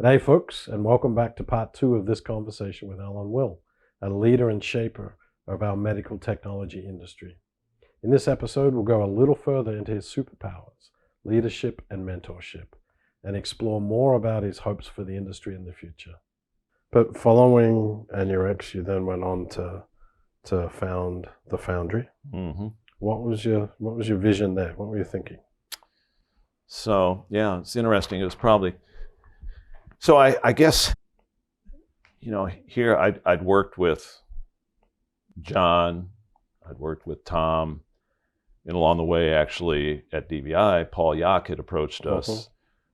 And hey folks, and welcome back to part 2 of this conversation with Allan Will, a leader and shaper of our medical technology industry. In this episode, we'll go a little further into his superpowers, leadership and mentorship, and explore more about his hopes for the industry in the future. But following Anurex, you then went on to found the Foundry. Mm-hmm. What was your vision there? What were you thinking? So yeah, it's interesting. It was probably so. I guess here I'd worked with John, I'd worked with Tom, and along the way, actually at DVI, Paul Yock had approached us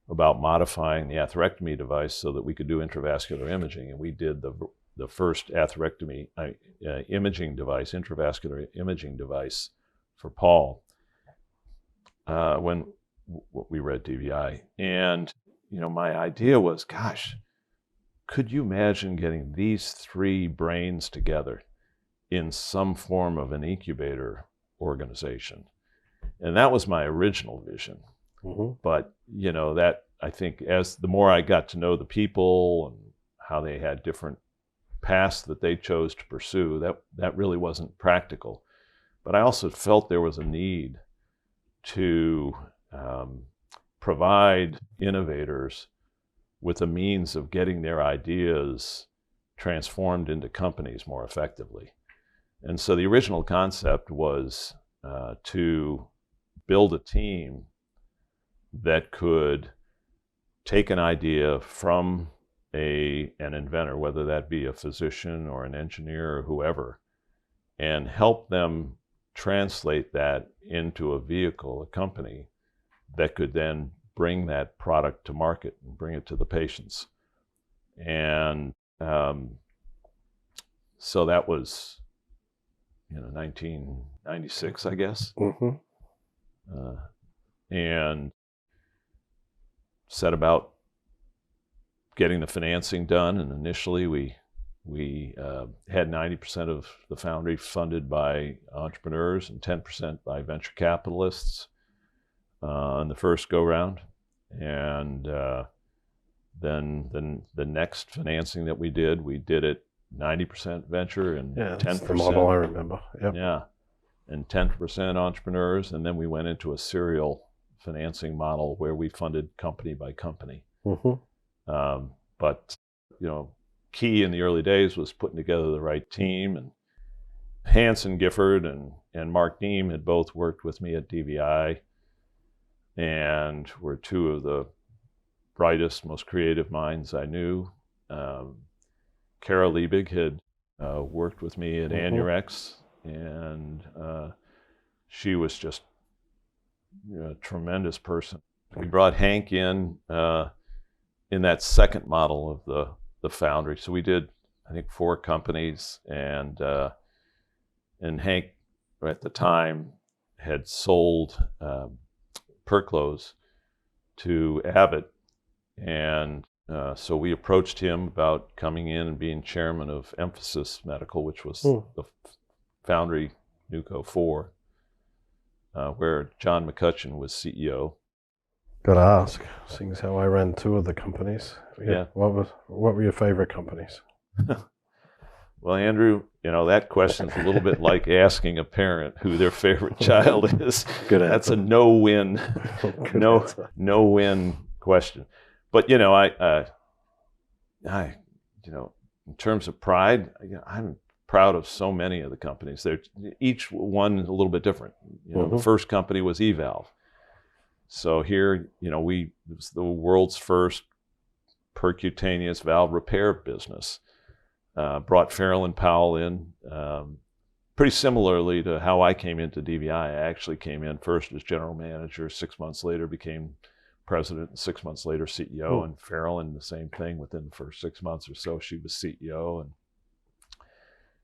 about modifying the atherectomy device so that we could do intravascular imaging, and we did the first atherectomy imaging device, intravascular imaging device for Paul when we were at DVI. And my idea was, gosh, could you imagine getting these three brains together in some form of an incubator organization? And that was my original vision. But that, I think, as the more I got to know the people and how they had different paths that they chose to pursue, that really wasn't practical. But I also felt there was a need to provide innovators with a means of getting their ideas transformed into companies more effectively. And so the original concept was to build a team that could take an idea from an inventor, whether that be a physician or an engineer or whoever, and help them translate that into a vehicle, a company, that could then bring that product to market and bring it to the patients. And so that was 1996, I guess. And set about getting the financing done. And initially we had 90% of the Foundry funded by entrepreneurs and 10% by venture capitalists on the first go round. And then the next financing that we did it 90% venture and 10%. That's the model I remember. Yep. Yeah, and 10% entrepreneurs. And then we went into a serial financing model where we funded company by company. But key in the early days was putting together the right team. And Hanson Gifford and Mark Deem had both worked with me at DVI, and were two of the brightest, most creative minds I knew. Kara Liebig had worked with me at Anurex, and she was just a tremendous person. We brought Hank in that second model of the Foundry. So we did, I think, 4 companies, and Hank at the time had sold Perclose to Abbott, and so we approached him about coming in and being chairman of Emphasis Medical, which was the Foundry Nuco 4, where John McCutcheon was CEO. Gotta ask, seeing as how I ran 2 of the companies. Yeah. What were your favorite companies? Well, Andrew, that question's a little bit like asking a parent who their favorite child is. Good answer. That's a no-win, no-win question. But I in terms of pride, I'm proud of so many of the companies. They're each one a little bit different. The first company was eValve. So here, it was the world's first percutaneous valve repair business. Brought Farrell and Powell in, pretty similarly to how I came into DVI. I actually came in first as general manager, 6 months later became president, and 6 months later CEO, and Farrell in the same thing. Within the first 6 months or so, she was CEO, and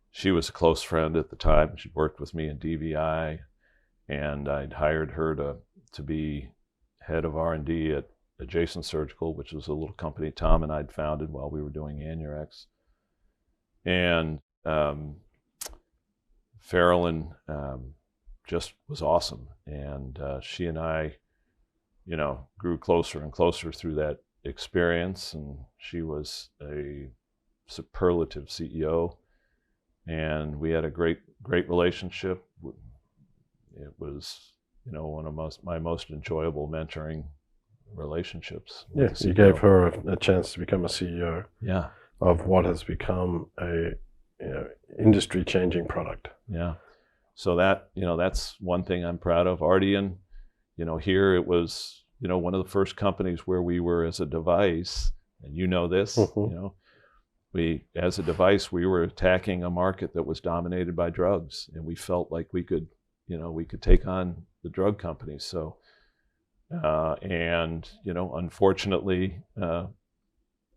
she was a close friend at the time. She'd worked with me in DVI, and I'd hired her to be head of R&D at Adjacent Surgical, which was a little company Tom and I'd founded while we were doing Anurex. And Farrell just was awesome. And she and I, grew closer and closer through that experience, and she was a superlative CEO, and we had a great relationship. It was, one of my most enjoyable mentoring relationships. Yeah, you gave her a chance to become a CEO. Yeah. Of what has become a industry-changing product. Yeah. So that's one thing I'm proud of. Ardian, here it was, one of the first companies where we were as a device, and this, we, as a device, we were attacking a market that was dominated by drugs, and we felt like we could take on the drug companies. So, unfortunately,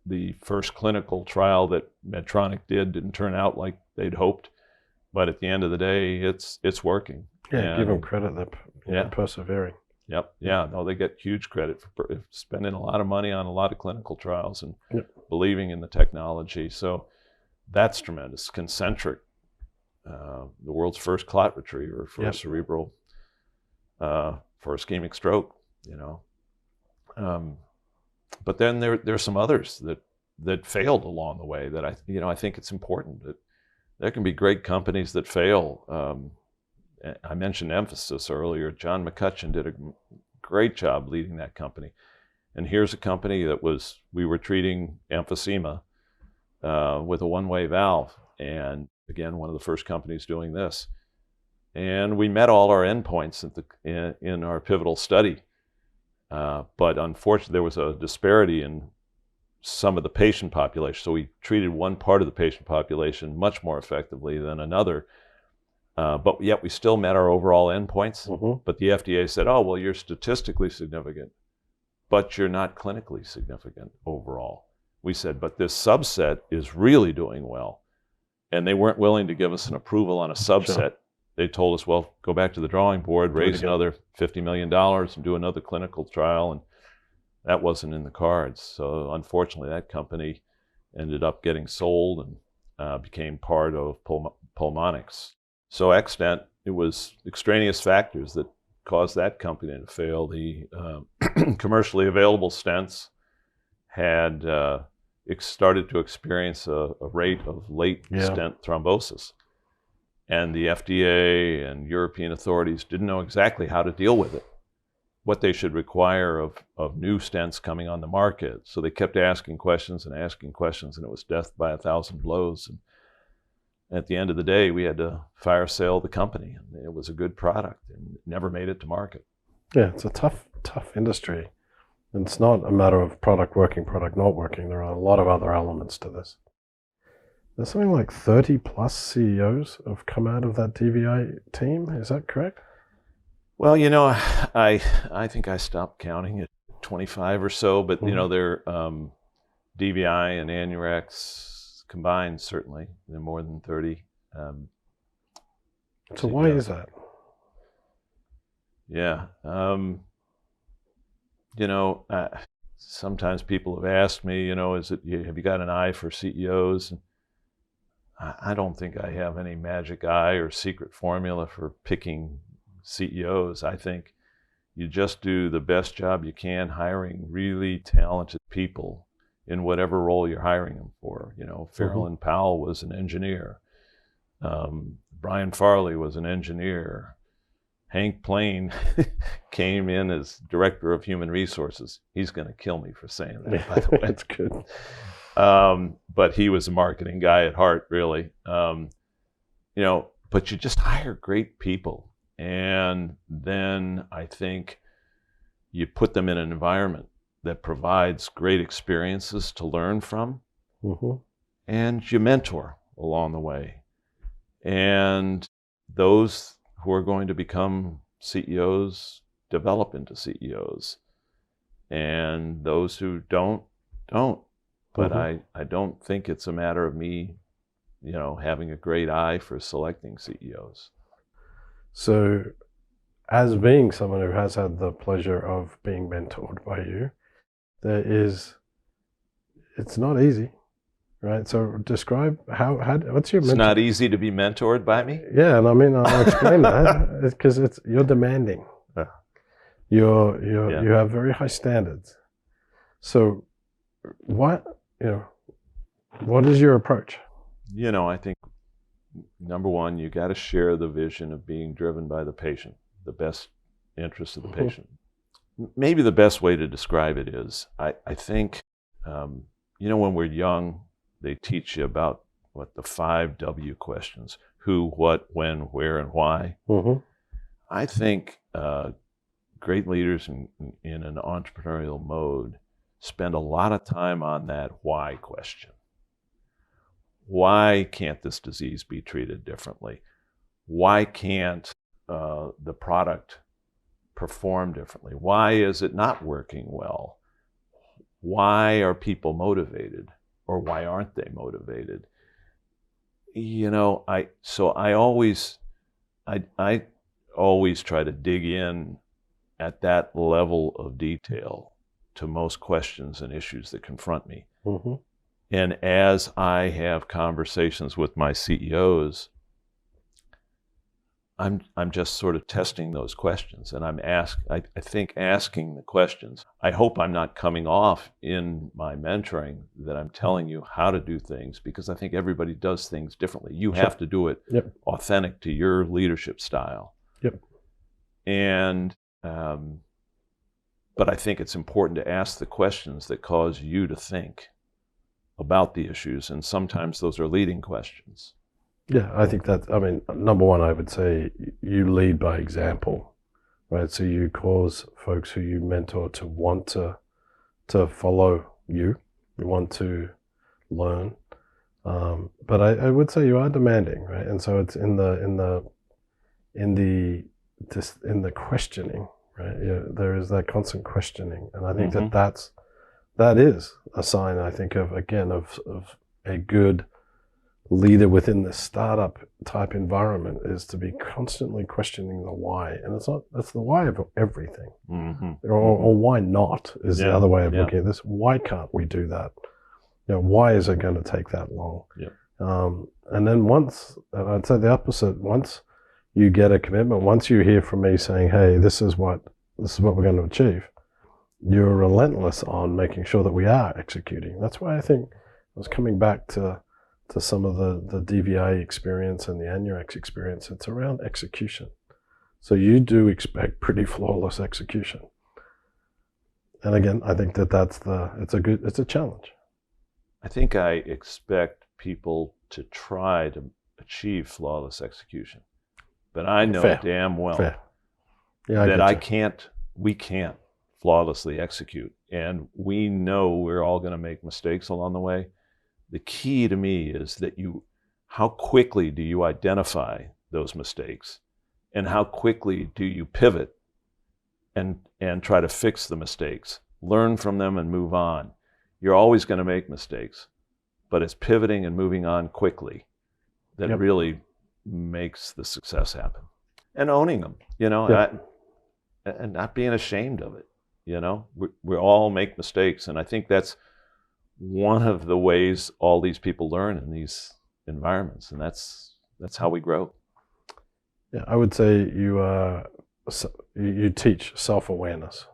the first clinical trial that Medtronic didn't turn out like they'd hoped, but at the end of the day, it's working. Yeah, give them credit. They're persevering. Yep. Yeah. No, they get huge credit for spending a lot of money on a lot of clinical trials and believing in the technology. So that's tremendous. Concentric, the world's first clot retriever for cerebral, for ischemic stroke. But then there's some others that failed along the way that I think it's important that there can be great companies that fail. I mentioned emphasis earlier. John McCutcheon did a great job leading that company. And here's a company that we were treating emphysema with a one-way valve. And again, one of the first companies doing this. And we met all our endpoints in our pivotal study. But unfortunately, there was a disparity in some of the patient population. So we treated one part of the patient population much more effectively than another. But yet we still met our overall endpoints. Mm-hmm. But the FDA said, oh, well, you're statistically significant, but you're not clinically significant overall. We said, but this subset is really doing well. And they weren't willing to give us an approval on a subset. Sure. They told us, well, go back to the drawing board, raise another $50 million and do another clinical trial. And that wasn't in the cards. So unfortunately, that company ended up getting sold and became part of Pulmonx. So extent, it was extraneous factors that caused that company to fail. The commercially available stents had started to experience a rate of late stent thrombosis. And the FDA and European authorities didn't know exactly how to deal with it, what they should require of new stents coming on the market. So they kept asking questions, and it was death by 1,000 blows. And at the end of the day, we had to fire sale the company. It was a good product and never made it to market. Yeah, it's a tough industry. And it's not a matter of product working, product not working. There are a lot of other elements to this. There's something like 30 plus CEOs have come out of that DVI team. Is that correct? Well, I think I stopped counting at 25 or so, but they're DVI and Anurex combined, certainly. They're more than 30. So why is that? Yeah. Sometimes people have asked me, have you got an eye for CEOs? And I don't think I have any magic eye or secret formula for picking CEOs. I think you just do the best job you can hiring really talented people in whatever role you're hiring them for. Farrell Powell was an engineer. Brian Farley was an engineer. Hank Plain came in as director of human resources. He's going to kill me for saying that, by the way. That's good. But he was a marketing guy at heart, really. But you just hire great people. And then I think you put them in an environment that provides great experiences to learn from. Mm-hmm. And you mentor along the way. And those who are going to become CEOs develop into CEOs. And those who don't. But I don't think it's a matter of me, having a great eye for selecting CEOs. So, as being someone who has had the pleasure of being mentored by you, it's not easy, right? So describe what's your mentor? It's not easy to be mentored by me? Yeah, and I'll explain that, because you're demanding. You have very high standards. So what, what is your approach? I think number one, you got to share the vision of being driven by the patient, the best interest of the patient. Maybe the best way to describe it is, I think, when we're young, they teach you about the 5 W questions: who, what, when, where, and why. I think great leaders in an entrepreneurial mode spend a lot of time on that why question. Why can't this disease be treated differently? Why can't the product perform differently? Why is it not working well? Why are people motivated, or why aren't they motivated? I always try to dig in at that level of detail to most questions and issues that confront me. And as I have conversations with my CEOs, I'm just sort of testing those questions, and I think asking the questions. I hope I'm not coming off in my mentoring that I'm telling you how to do things, because I think everybody does things differently. You have to do it authentic to your leadership style. And but I think it's important to ask the questions that cause you to think about the issues, and sometimes those are leading questions. Yeah, I think number one, I would say you lead by example, right? So you cause folks who you mentor to want to follow you. You want to learn, but I would say you are demanding, right? And so it's in the questioning, right? There is that constant questioning, and I think that is a sign, I think, of a good leader within the startup type environment, is to be constantly questioning the why. And that's the why of everything. Or why not is the other way of looking at this. Why can't we do that? Why is it going to take that long? And then and I'd say the opposite, once you get a commitment, once you hear from me saying, hey, this is what we're going to achieve, you're relentless on making sure that we are executing. That's why I think I was coming back to some of the DVA experience and the Anurex experience. It's around execution. So you do expect pretty flawless execution. And again, I think it's a challenge. I think I expect people to try to achieve flawless execution, but I know damn well that we can't flawlessly execute. And we know we're all going to make mistakes along the way. The key to me is that how quickly do you identify those mistakes, and how quickly do you pivot and try to fix the mistakes, learn from them and move on. You're always going to make mistakes, but it's pivoting and moving on quickly that really makes the success happen. And owning them, and not being ashamed of it. We all make mistakes, and I think that's one of the ways all these people learn in these environments, and that's how we grow. Yeah, I would say you teach self-awareness.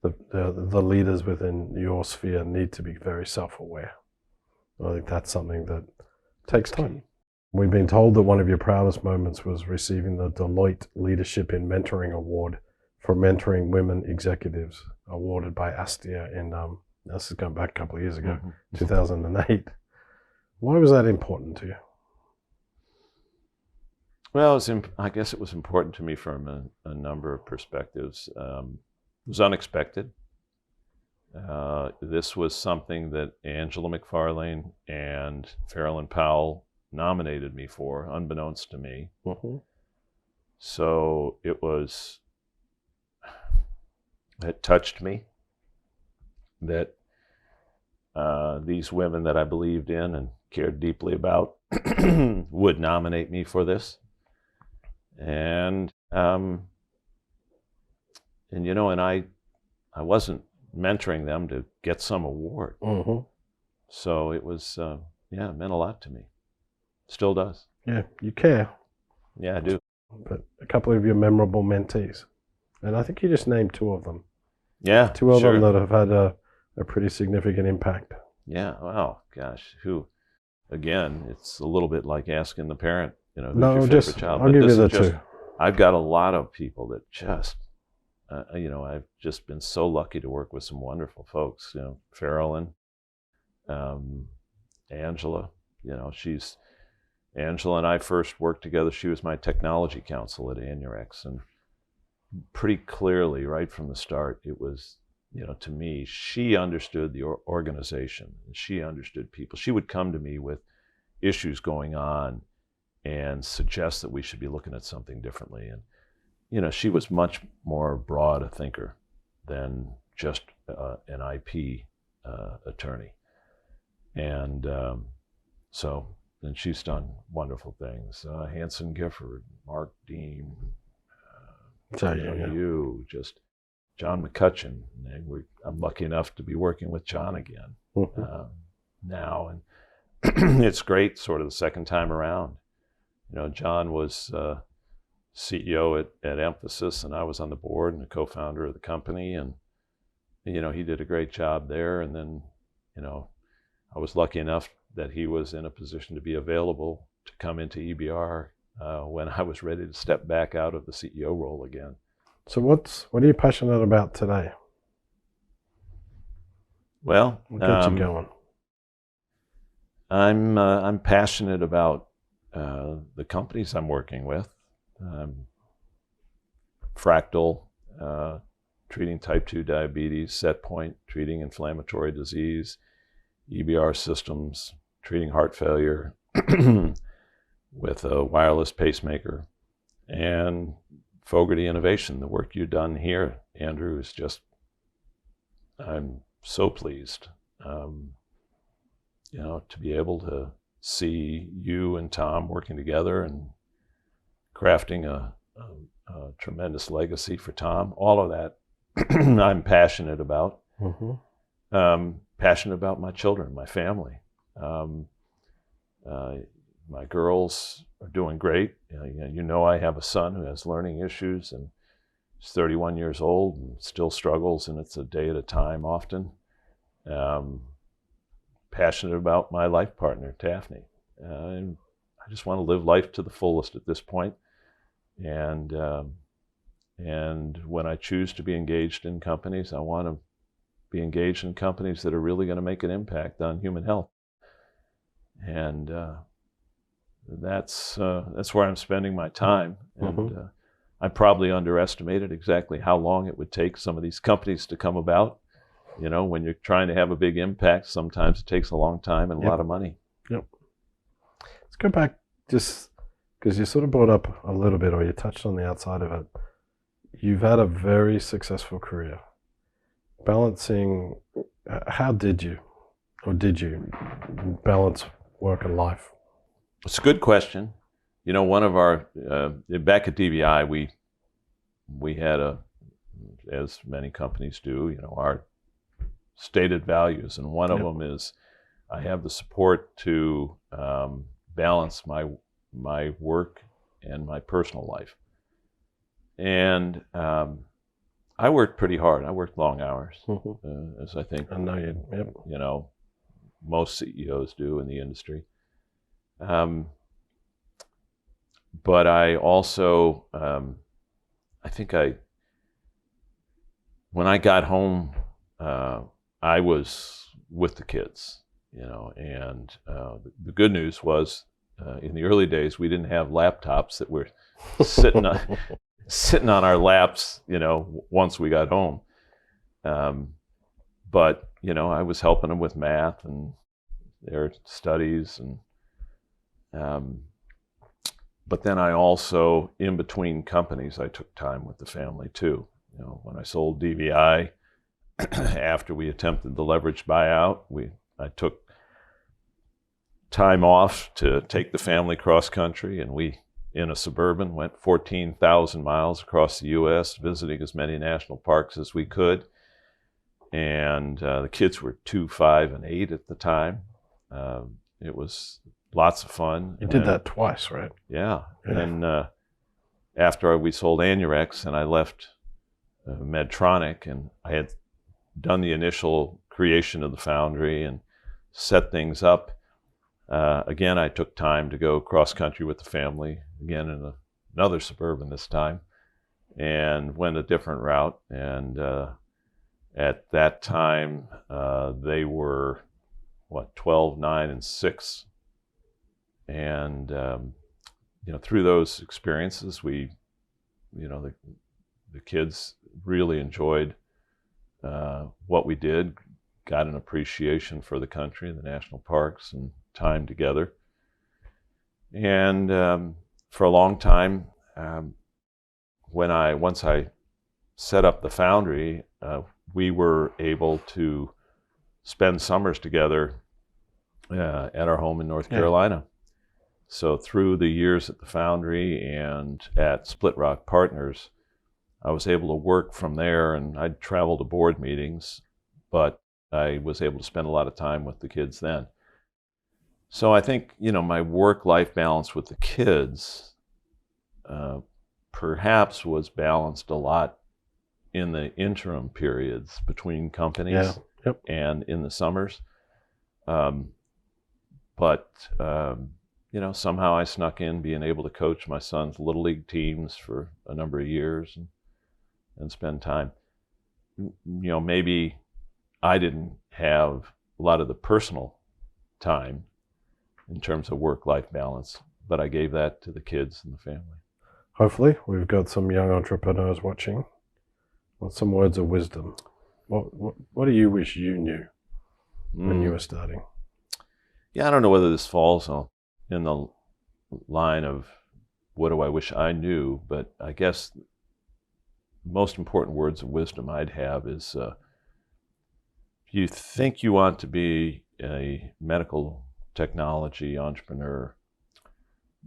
The leaders within your sphere need to be very self-aware. I think that's something that takes time. We've been told that one of your proudest moments was receiving the Deloitte Leadership in Mentoring Award for mentoring women executives, awarded by Astia in this is going back a couple of years ago, 2008. Why was that important to you? Well, I guess it was important to me from a number of perspectives. It was unexpected. This was something that Angela McFarlane and Farrell Powell nominated me for, unbeknownst to me. So it touched me that these women that I believed in and cared deeply about would nominate me for this. And I wasn't mentoring them to get some award. So it was, it meant a lot to me. Still does. Yeah, you care. Yeah, I do. But a couple of your memorable mentees, and I think you just named 2 of them. Yeah, 2 of them that have had a a pretty significant impact. Yeah, wow, gosh, again, it's a little bit like asking the parent, who's No, your favorite child. I'll But give this you is the just, two. I've got a lot of people that just, I've just been so lucky to work with some wonderful folks. Farrellyn, Angela, Angela and I first worked together. She was my technology counsel at Anurex, and pretty clearly, right from the start, it was, to me, she understood the organization. She understood people. She would come to me with issues going on and suggest that we should be looking at something differently. And, she was much more broad a thinker than just an IP attorney. And and she's done wonderful things. Hanson Gifford, Mark Dean, just John McCutcheon. I'm lucky enough to be working with John again now. And it's great sort of the second time around. John was CEO at Emphasis, and I was on the board and a co-founder of the company. And, he did a great job there. And then, I was lucky enough that he was in a position to be available to come into EBR when I was ready to step back out of the CEO role again. So what are you passionate about today? Well, what gets you going? I'm passionate about the companies I'm working with. Fractal, treating type 2 diabetes; SetPoint, treating inflammatory disease; EBR Systems, treating heart failure with a wireless pacemaker; and Fogarty Innovation. The work you've done here, Andrew, is just, I'm so pleased, to be able to see you and Tom working together and crafting a tremendous legacy for Tom. All of that I'm passionate about. Passionate about my children, my family. My girls are doing great. I have a son who has learning issues, and he's 31 years old and still struggles, and it's a day at a time often. Passionate about my life partner, Daphne. And I just want to live life to the fullest at this point. And when I choose to be engaged in companies, I want to be engaged in companies that are really going to make an impact on human health. And that's where I'm spending my time. And I probably underestimated exactly how long it would take some of these companies to come about. When you're trying to have a big impact, sometimes it takes a long time and a lot of money. Yep. Let's go back, just because you sort of brought up a little bit, or you touched on the outside of it. You've had a very successful career. Balancing, how did you balance work and life? It's a good question. One of our, back at DVI, we had as many companies do, our stated values. And one of them is, I have the support to balance my work and my personal life. And I worked pretty hard. I worked long hours, as I think I know you. Most CEOs do in the industry. But I also, when I got home, I was with the kids, and the good news was, in the early days, we didn't have laptops that were sitting on our laps, once we got home. But, I was helping them with math and their studies. And but then I also, in between companies, I took time with the family too. When I sold DVI, after we attempted the leveraged buyout, I took time off to take the family cross country, and we, in a Suburban, went 14,000 miles across the U.S., visiting as many national parks as we could. And the kids were 2, 5, and 8 at the time. It was lots of fun. You did that twice, right? Yeah. And after we sold Anurex and I left Medtronic, and I had done the initial creation of the Foundry and set things up. Again, I took time to go cross-country with the family, again in another Suburban this time, and went a different route. And at that time, they were, 12, 9, and 6. And, through those experiences, the kids really enjoyed what we did, got an appreciation for the country and the national parks and time together. And for a long time, once I set up the Foundry, we were able to spend summers together at our home in North Carolina. So through the years at the Foundry and at Split Rock Partners, I was able to work from there, and I'd travel to board meetings, but I was able to spend a lot of time with the kids then. So I think, my work-life balance with the kids perhaps was balanced a lot in the interim periods between companies and in the summers. But somehow I snuck in being able to coach my son's little league teams for a number of years and spend time. Maybe I didn't have a lot of the personal time in terms of work-life balance, but I gave that to the kids and the family. Hopefully, we've got some young entrepreneurs watching. What's some words of wisdom? What do you wish you knew when you were starting? Yeah, I don't know whether this falls in the line of what do I wish I knew, but I guess the most important words of wisdom I'd have is if you think you want to be a medical technology entrepreneur,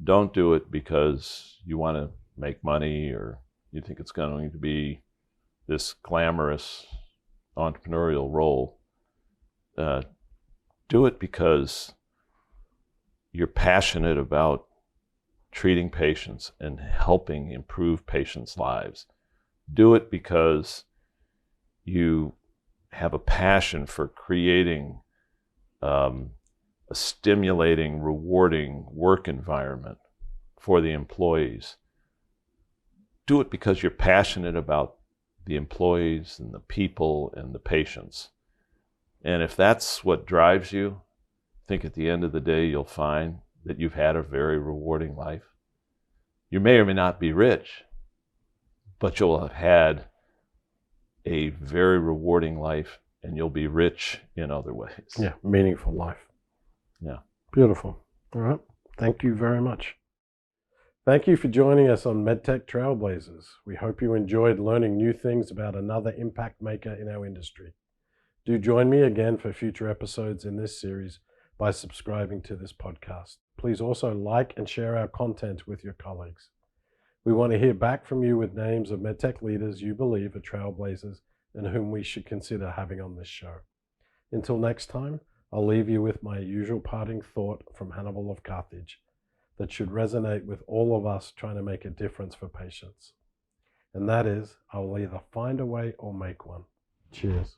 don't do it because you want to make money or you think it's going to be this glamorous entrepreneurial role. Do it because you're passionate about treating patients and helping improve patients' lives. Do it because you have a passion for creating a stimulating, rewarding work environment for the employees. Do it because you're passionate about the employees and the people and the patients. And if that's what drives you, I think at the end of the day, you'll find that you've had a very rewarding life. You may or may not be rich, but you'll have had a very rewarding life and you'll be rich in other ways. Yeah, meaningful life. Yeah. Beautiful. All right. Thank you very much. Thank you for joining us on MedTech Trailblazers. We hope you enjoyed learning new things about another impact maker in our industry. Do join me again for future episodes in this series by subscribing to this podcast. Please also like and share our content with your colleagues. We want to hear back from you with names of MedTech leaders you believe are trailblazers and whom we should consider having on this show. Until next time, I'll leave you with my usual parting thought from Hannibal of Carthage that should resonate with all of us trying to make a difference for patients. And that is, I will either find a way or make one. Cheers.